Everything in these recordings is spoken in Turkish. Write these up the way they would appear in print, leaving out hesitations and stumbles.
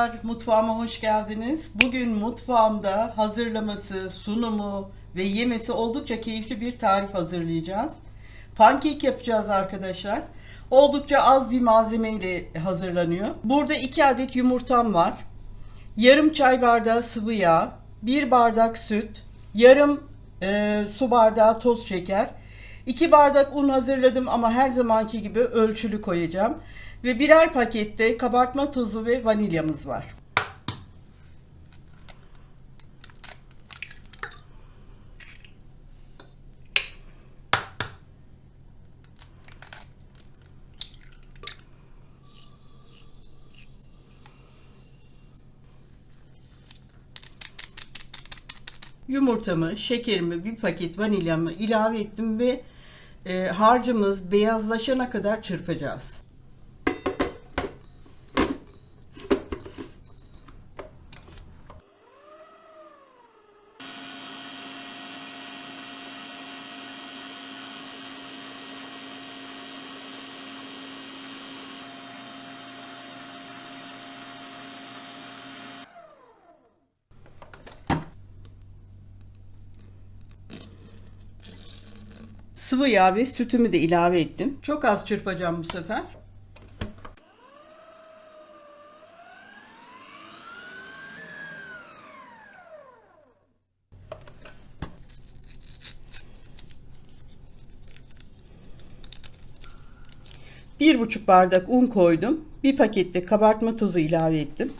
Merhabalar, mutfağıma hoş geldiniz. Bugün mutfağımda hazırlaması, sunumu ve yemesi oldukça keyifli bir tarif hazırlayacağız. Pankek yapacağız arkadaşlar. Oldukça az bir malzemeyle hazırlanıyor. Burada 2 adet yumurtam var. Yarım çay bardağı sıvı yağ, 1 bardak süt, yarım su bardağı toz şeker, 2 bardak un hazırladım ama her zamanki gibi ölçülü koyacağım. Ve birer pakette kabartma tozu ve vanilyamız var. Yumurtamı, şekerimi, bir paket vanilyamı ilave ettim ve harcımız beyazlaşana kadar çırpacağız. Sıvı yağ ve sütümü de ilave ettim. Çok az çırpacağım bu sefer. Bir buçuk bardak un koydum. Bir pakette kabartma tozu ilave ettim.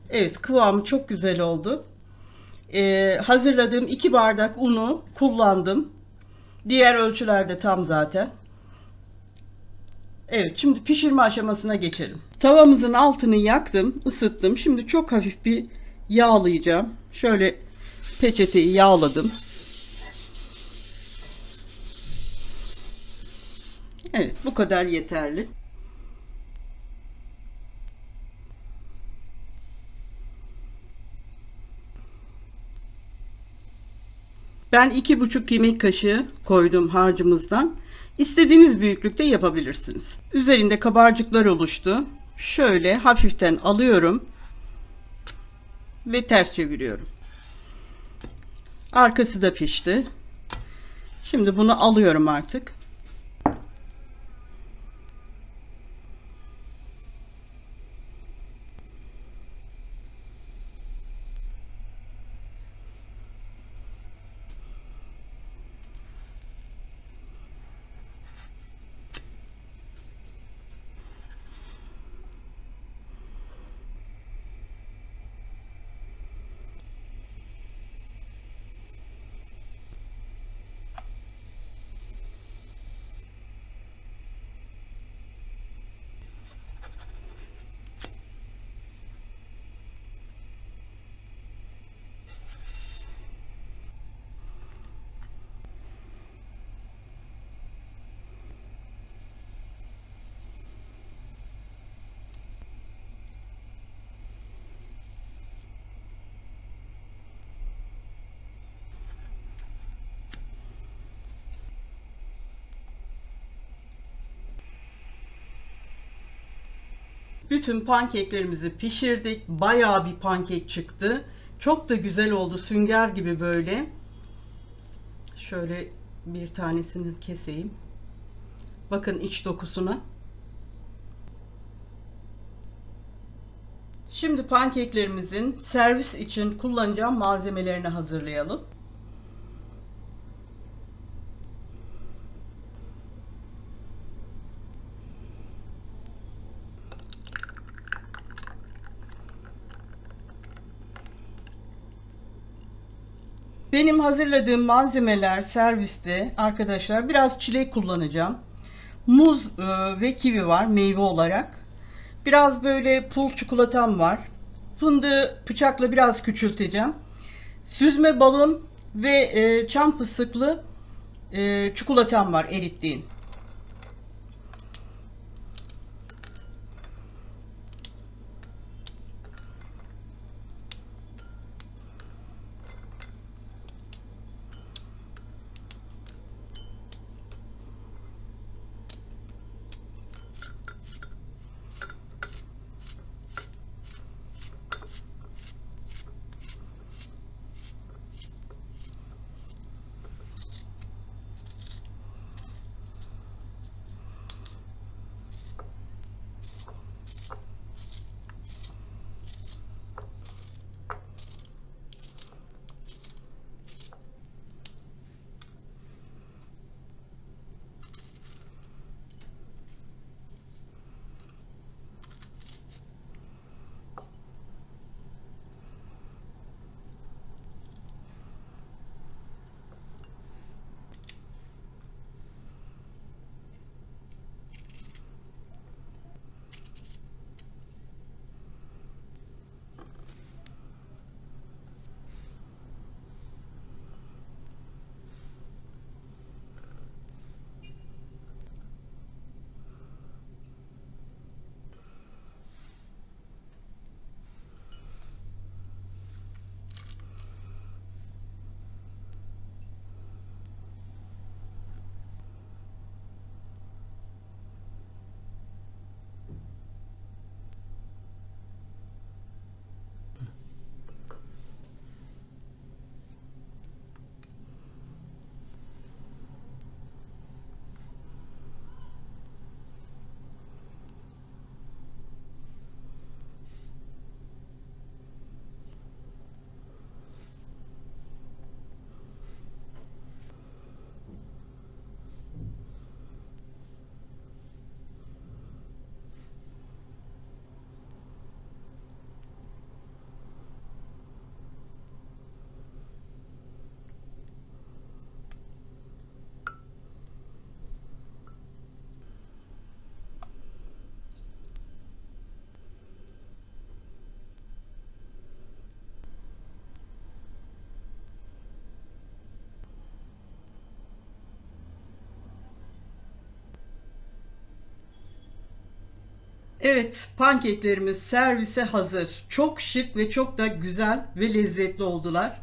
Evet, kıvamı çok güzel oldu. Hazırladığım 2 bardak unu kullandım. Diğer ölçüler de tam zaten. Evet, şimdi pişirme aşamasına geçelim. Tavamızın altını yaktım, ısıttım. Şimdi çok hafif bir yağlayacağım. Şöyle peçeteyi yağladım. Evet, bu kadar yeterli. Ben 2,5 yemek kaşığı koydum harcımızdan. İstediğiniz büyüklükte yapabilirsiniz. Üzerinde kabarcıklar oluştu. Şöyle hafiften alıyorum ve ters çeviriyorum. Arkası da pişti. Şimdi bunu alıyorum artık. Bütün pankeklerimizi pişirdik. Bayağı bir pankek çıktı. Çok da güzel oldu. Sünger gibi böyle. Şöyle bir tanesini keseyim. Bakın iç dokusuna. Şimdi pankeklerimizin servis için kullanacağım malzemelerini hazırlayalım. Benim hazırladığım malzemeler serviste arkadaşlar, biraz çilek kullanacağım. Muz ve kivi var meyve olarak. Biraz böyle pul çikolatam var. Fındığı bıçakla biraz küçülteceğim. Süzme balım ve çam fıstıklı çikolatam var erittiğim. Evet, pankeklerimiz servise hazır. Çok şık ve çok da güzel ve lezzetli oldular.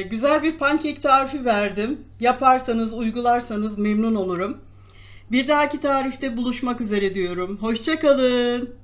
Güzel bir pankek tarifi verdim. Yaparsanız, uygularsanız memnun olurum. Bir dahaki tarifte buluşmak üzere diyorum. Hoşça kalın.